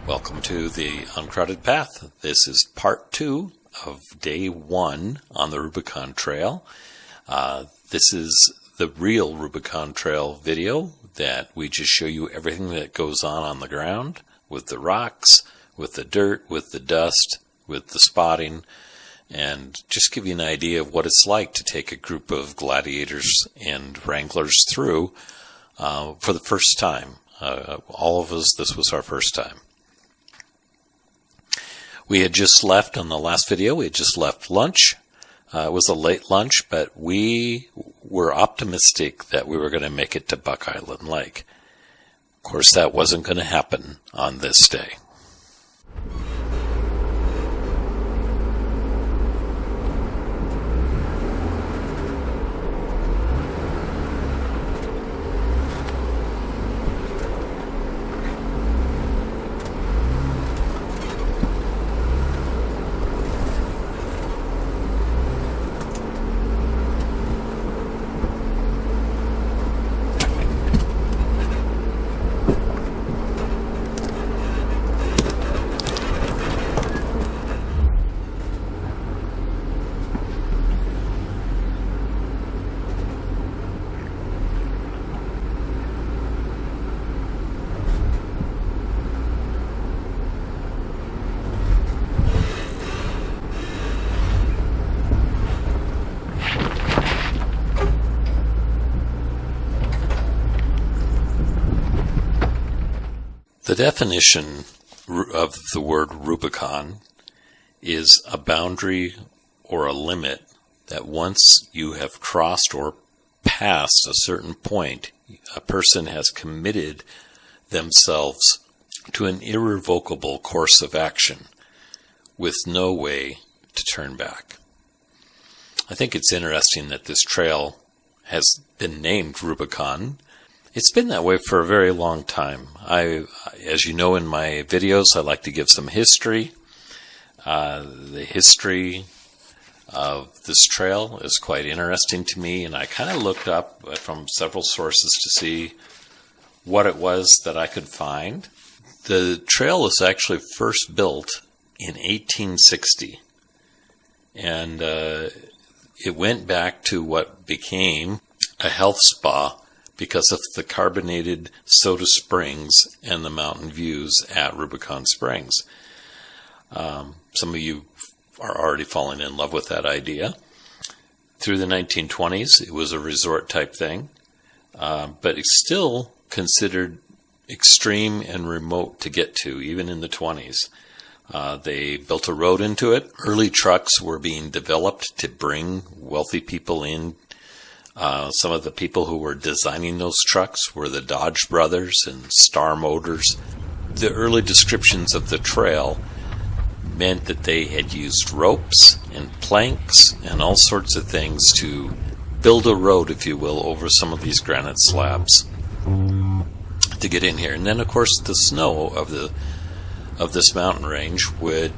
Welcome to the Uncrowded Path. This is part 2 of day 1 on the Rubicon Trail. This is the REAL Rubicon Trail video that we just show you everything that goes on the ground, with the rocks, with the dirt, with the dust, with the spotting, and just give you an idea of what it's like to take a group of gladiators and wranglers through for the first time. All of us, this was our first time. We had just left on the last video, we had just left lunch. It was a late lunch, but we were optimistic that we were going to make it to Buck Island Lake. Of course, that wasn't going to happen on this day. The definition of the word Rubicon is a boundary or a limit that once you have crossed or passed a certain point, a person has committed themselves to an irrevocable course of action with no way to turn back. I think it's interesting that this trail has been named Rubicon. It's been that way for a very long time. As you know in my videos, I like to give some history. The history of this trail is quite interesting to me, and I kind of looked up from several sources to see what it was that I could find. The trail was actually first built in 1860, and it went back to what became a health spa because of the carbonated soda springs and the mountain views at Rubicon Springs. Some of you are already falling in love with that idea. Through the 1920s, it was a resort type thing, but it's still considered extreme and remote to get to, even in the 20s. They built a road into it. Early trucks were being developed to bring wealthy people in. Some of the people who were designing those trucks were the Dodge brothers and Star Motors. The early descriptions of the trail meant that they had used ropes and planks and all sorts of things to build a road, if you will, over some of these granite slabs to get in here. And then, of course, the snow of this mountain range would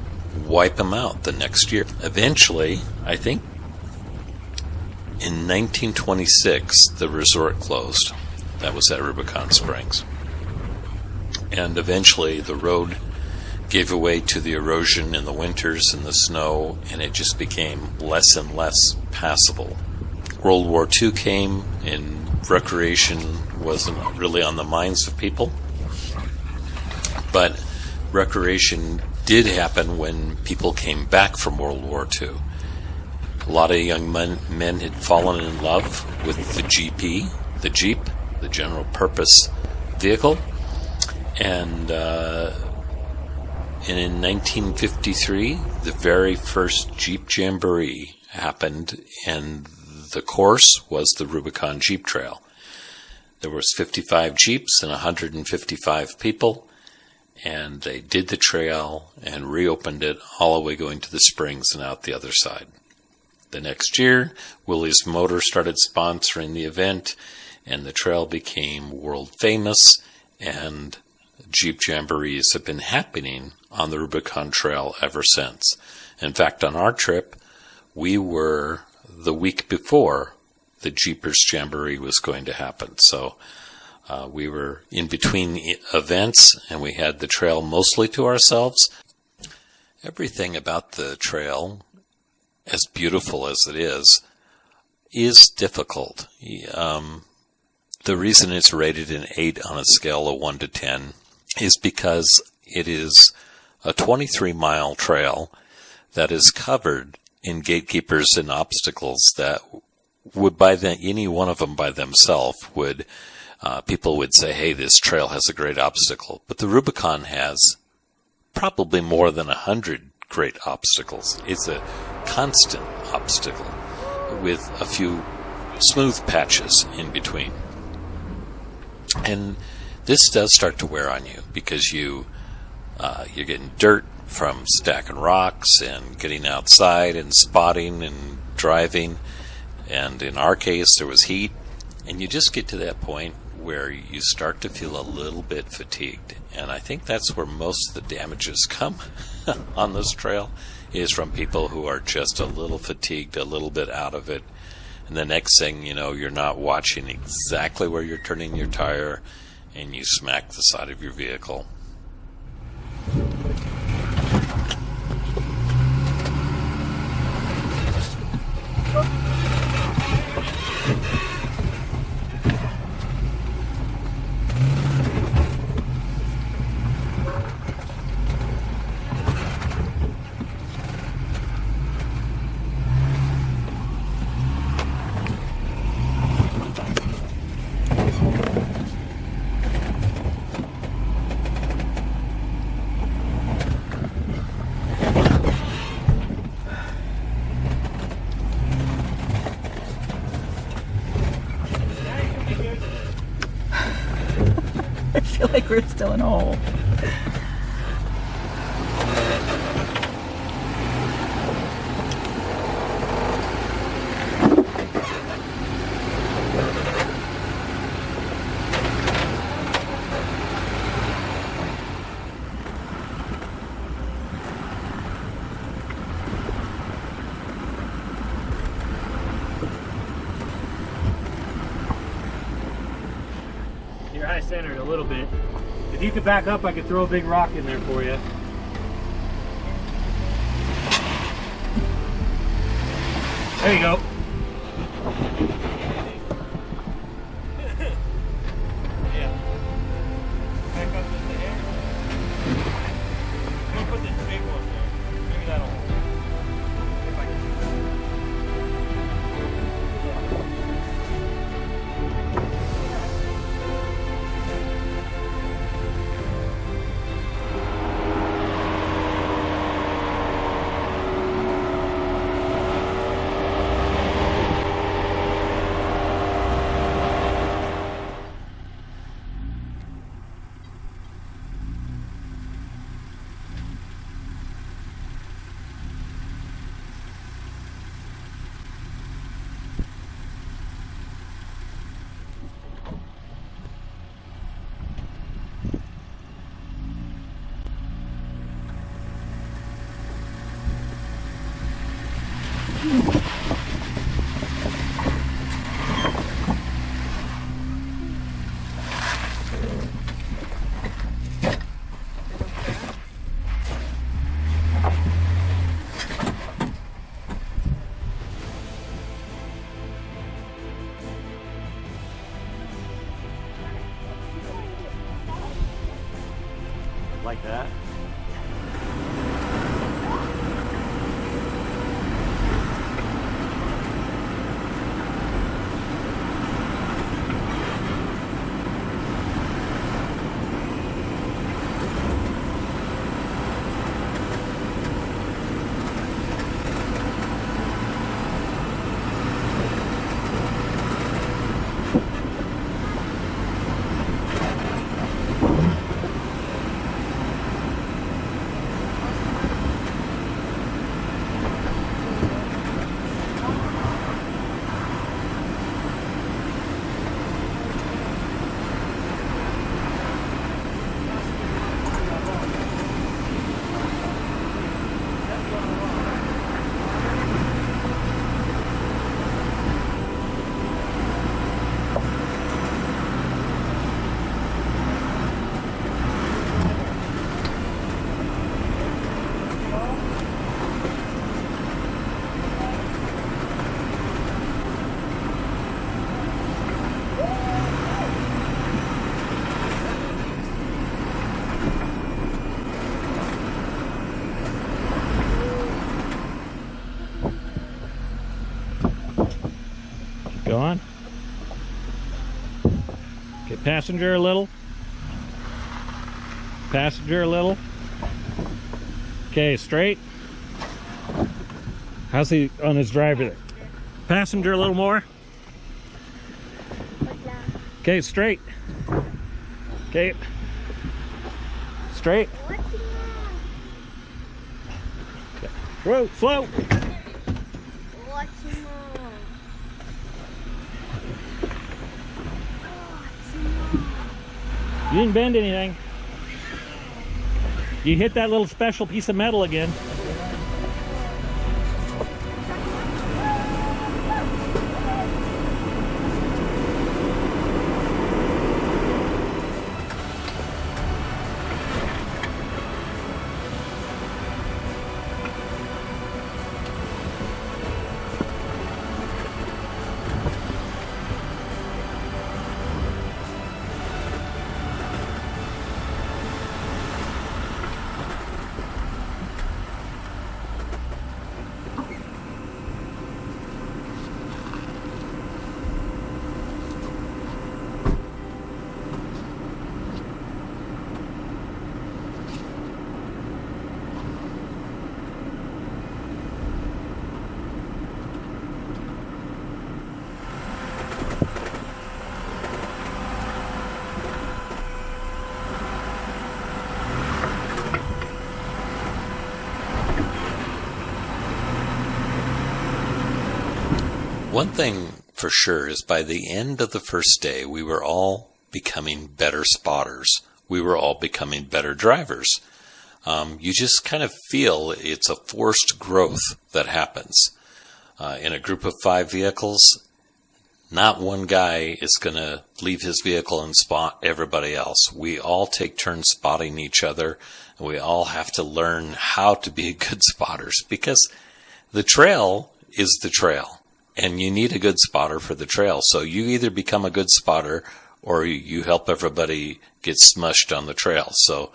wipe them out the next year. Eventually, I think, in 1926, the resort closed. That was at Rubicon Springs. And eventually the road gave way to the erosion in the winters and the snow, and it just became less and less passable. World War II came, and recreation wasn't really on the minds of people. But recreation did happen when people came back from World War II. A lot of young men had fallen in love with the Jeep, the general purpose vehicle. And in 1953, the very first Jeep Jamboree happened, and the course was the Rubicon Jeep Trail. There was 55 Jeeps and 155 people, and they did the trail and reopened it all the way going to the springs and out the other side. The next year, Willys Motor started sponsoring the event, and the trail became world famous, and Jeep Jamborees have been happening on the Rubicon Trail ever since. In fact, on our trip, we were the week before the Jeepers Jamboree was going to happen. So We were in between events, and we had the trail mostly to ourselves. Everything about the trail, as beautiful as it is difficult. The reason it's rated an 8 on a scale of 1 to 10 is because it is a 23-mile trail that is covered in gatekeepers and obstacles that would, any one of them by themselves, people would say, hey, this trail has a great obstacle. But the Rubicon has probably more than 100 great obstacles. It's a constant obstacle with a few smooth patches in between. And this does start to wear on you because you're getting dirt from stacking rocks and getting outside and spotting and driving. And in our case, there was heat. And you just get to that point where you start to feel a little bit fatigued. And I think that's where most of the damages come on this trail, is from people who are just a little fatigued, a little bit out of it. And the next thing you know, you're not watching exactly where you're turning your tire, and you smack the side of your vehicle. I feel like we're still in a hole. You're high centered a little bit. If you could back up, I could throw a big rock in there for you. There you go. Yeah. Back up just a hair. I'm gonna put this big one there. Maybe that'll hold. If I can. Like that. passenger a little. Passenger a little. Okay, straight. How's he on his driver there? Passenger a little more. Okay, straight. Okay. Straight. Whoa, slow. You didn't bend anything. You hit that little special piece of metal again. One thing for sure is by the end of the first day, we were all becoming better spotters. We were all becoming better drivers. You just kind of feel it's a forced growth that happens. In a group of 5 vehicles, not one guy is going to leave his vehicle and spot everybody else. We all take turns spotting each other, and we all have to learn how to be good spotters, because the trail is the trail. And you need a good spotter for the trail. So you either become a good spotter or you help everybody get smushed on the trail. So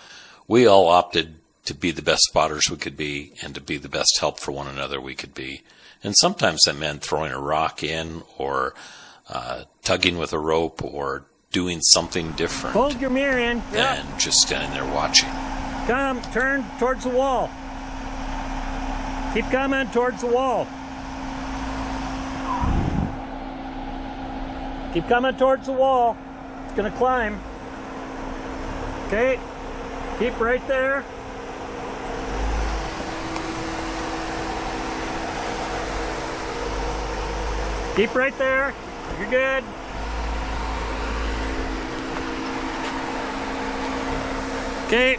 we all opted to be the best spotters we could be and to be the best help for one another we could be. And sometimes that meant throwing a rock in or tugging with a rope or doing something different. Hold your mirror in. And just standing there watching. Come, turn towards the wall. Keep coming towards the wall. Keep coming towards the wall. It's going to climb. Okay. Keep right there. Keep right there. You're good. Okay.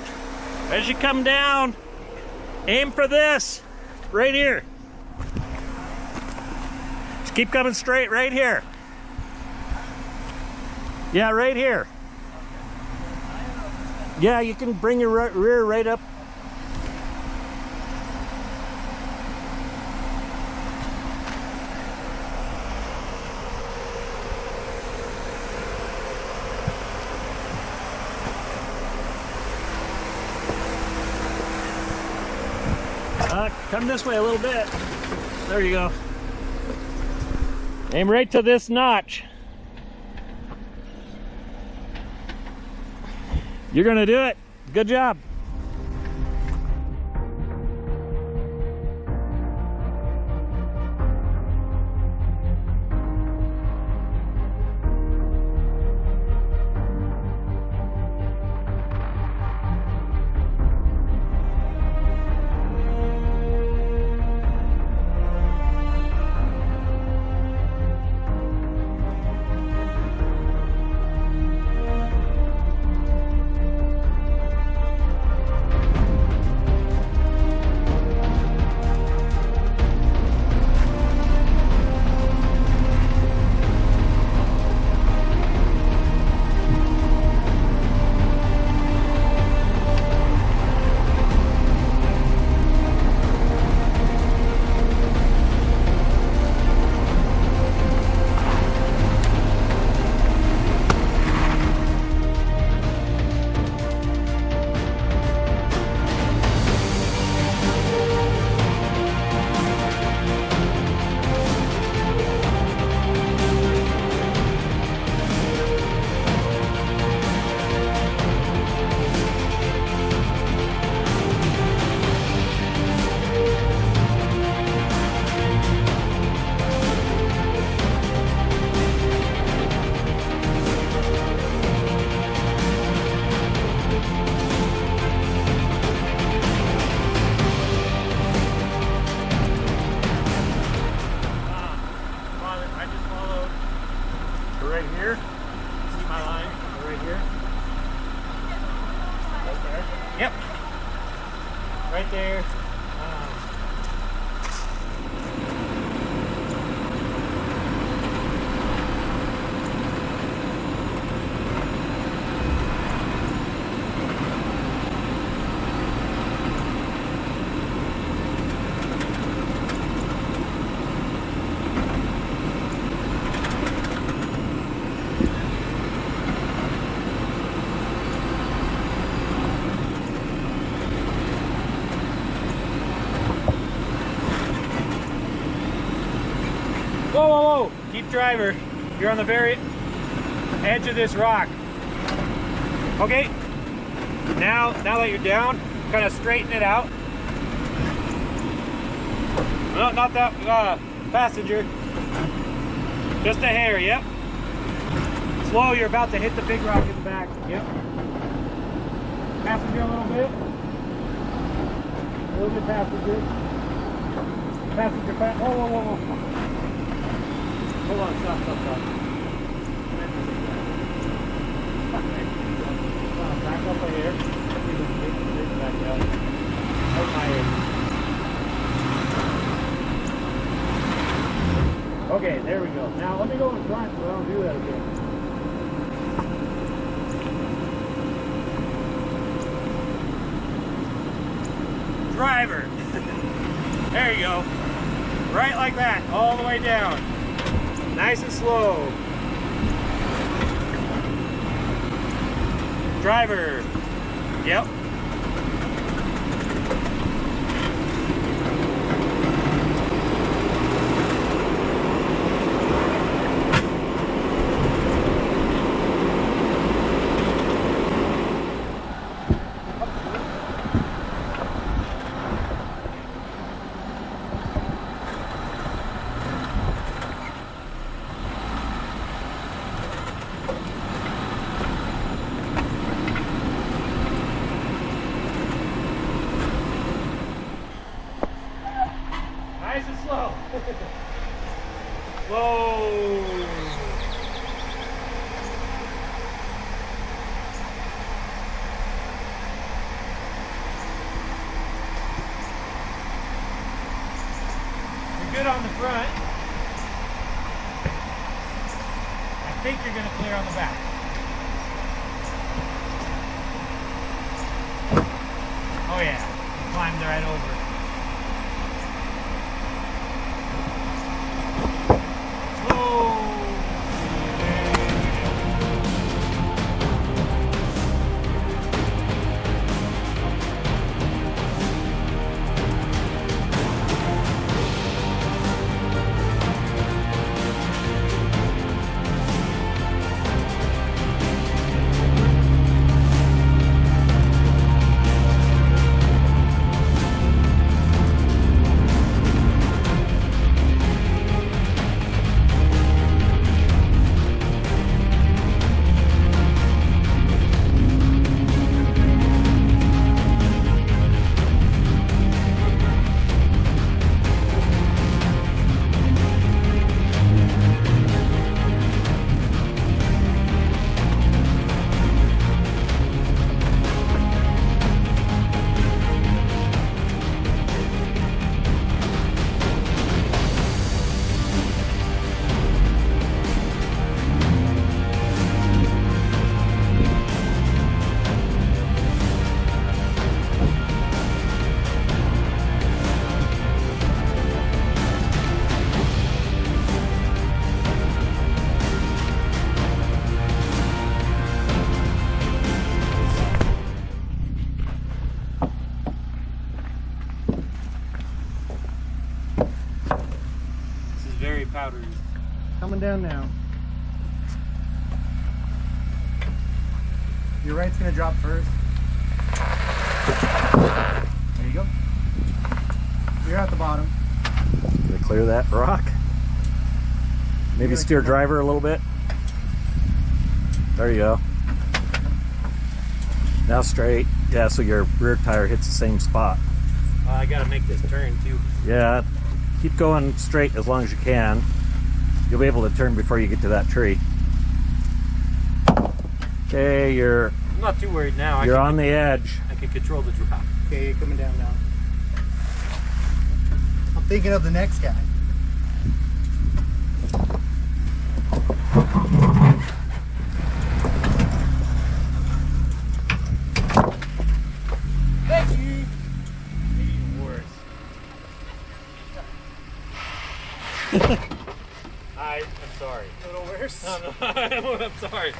As you come down, aim for this. Right here. Just keep coming straight right here. Yeah, right here. Yeah, you can bring your rear right up. Come this way a little bit. There you go. Aim right to this notch. You're gonna do it. Good job. Yep. Right there. Whoa, whoa, whoa! Keep driver. You're on the very edge of this rock. Okay. Now that you're down, kind of straighten it out. No, not that passenger. Just a hair. Yep. Slow. You're about to hit the big rock in the back. Yep. Passenger a little bit. A little bit passenger. Passenger. Whoa, whoa, whoa, whoa. Hold on, stop. Back up right here. Back out. Hold my head. Okay, there we go. Now let me go in front so I don't do that again. Driver. There you go. Right like that, all the way down. Nice and slow. Driver. Yep. Nice and slow. Whoa. You're good on the front. I think you're going to clear on the back. Oh yeah, climbed right over. Very powdery. Coming down now. Your right's gonna drop first. There you go. You're at the bottom. To clear that rock. Maybe steer driver a little bit. There you go. Now straight. Yeah, so your rear tire hits the same spot. I gotta make this turn too. Yeah. Keep going straight as long as you can. You'll be able to turn before you get to that tree. Okay, you're I'm not too worried now. you're on the edge. I can control the drop. Okay, you're coming down now. I'm thinking of the next guy. Thank you. Even worse. I'm sorry. A little worse. I'm sorry.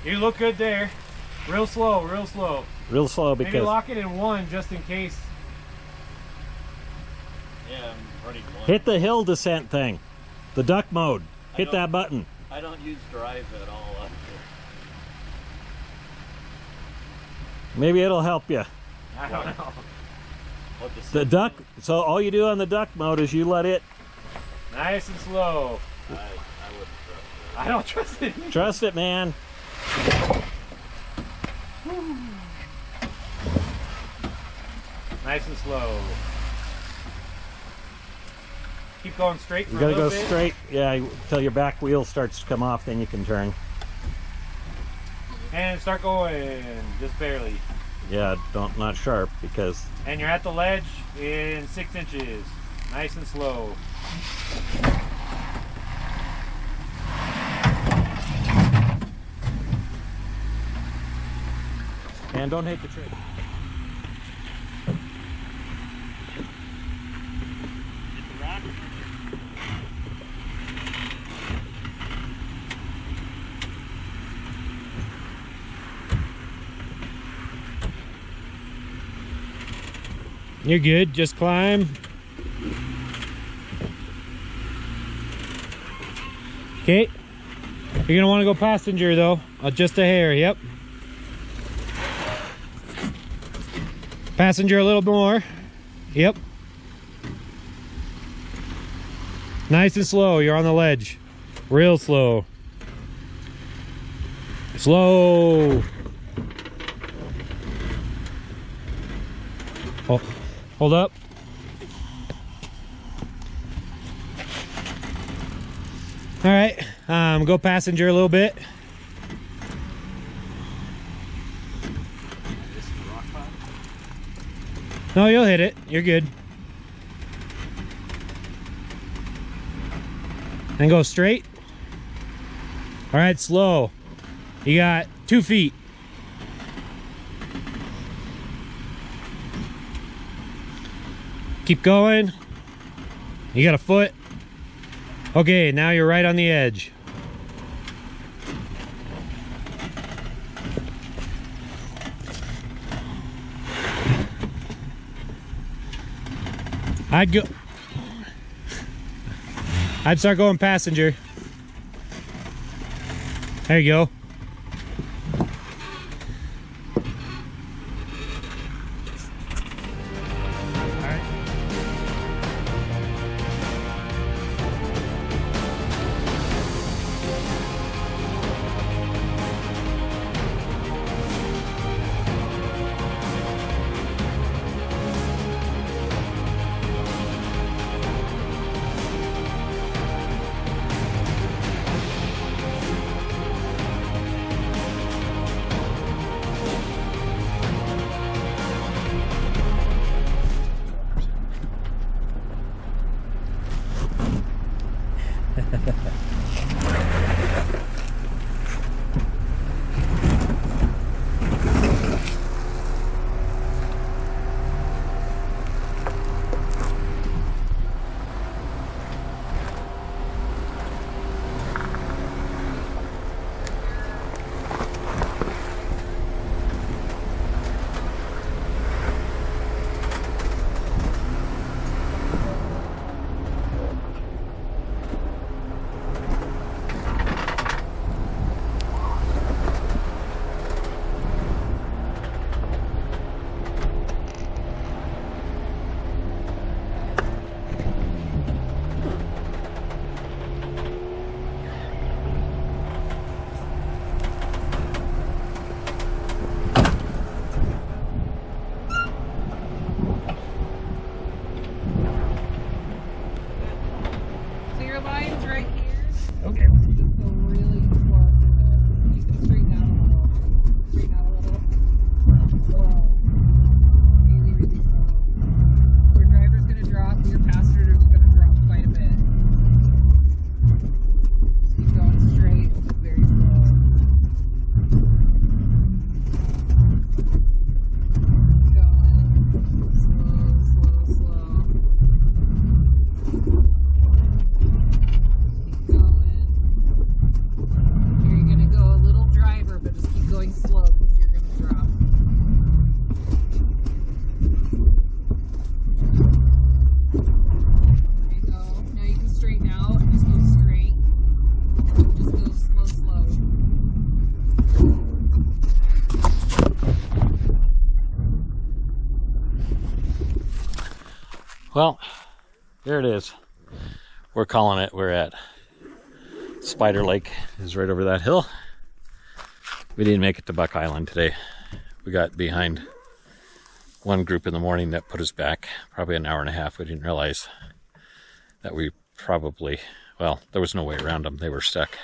You look good there. Real slow, real slow. Real slow Maybe because lock it in one just in case. Yeah, I'm running one. hit the hill descent thing. The duck mode. Hit that button. I don't use drive at all up here. Maybe it'll help you. I don't know. The duck, so all you do on the duck mode is you let it. Nice and slow. I wouldn't trust it. I don't trust it. Trust it, man. Nice and slow. Keep going straight for You a gotta little go bit. straight. Yeah, until your back wheel starts to come off, then you can turn. And start going, just barely. Yeah, not sharp because And you're at the ledge in 6 inches. Nice and slow. and don't hit the tree. You're good, just climb. Okay. You're gonna wanna go passenger though. Just a hair, yep. Passenger a little more. Yep. Nice and slow, you're on the ledge. Real slow. Slow. Oh. Hold up. All right, go passenger a little bit. No, you'll hit it. You're good. And go straight. All right, slow. You got 2 feet. Keep going. You got a foot. Okay, now you're right on the edge. I'd start going passenger. There you go. Well, there it is. We're calling it. We're at Spider Lake. Is right over that hill. We didn't make it to Buck Island today. We got behind one group in the morning that put us back probably an hour and a half. We didn't realize that we probably, well, there was no way around them. They were stuck.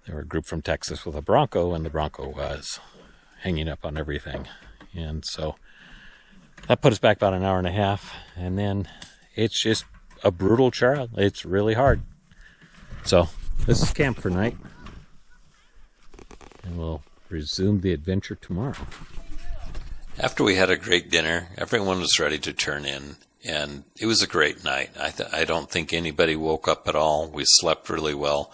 They were a group from Texas with a Bronco, and the Bronco was hanging up on everything. And so that put us back about an hour and a half. And then it's just a brutal trail. It's really hard. So this is camp for night. And we'll resume the adventure tomorrow. After we had a great dinner, everyone was ready to turn in. And it was a great night. I don't think anybody woke up at all. We slept really well.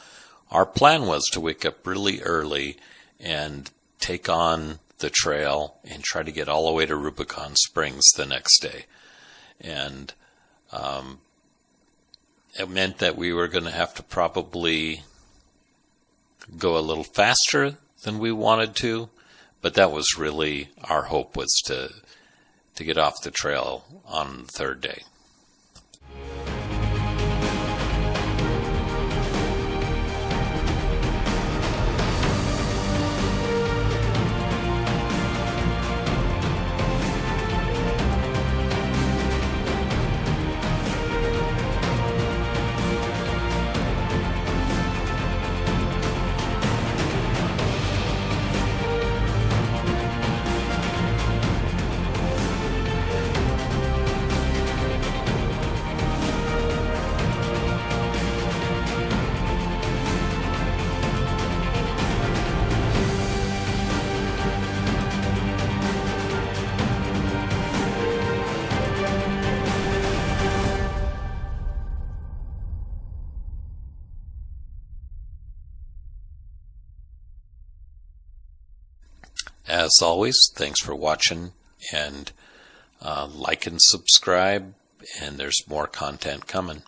Our plan was to wake up really early and take on the trail and try to get all the way to Rubicon Springs the next day. And it meant that we were going to have to probably go a little faster than we wanted to, but that was really our hope, was to get off the trail on the third day. As always, thanks for watching, and like and subscribe, and there's more content coming.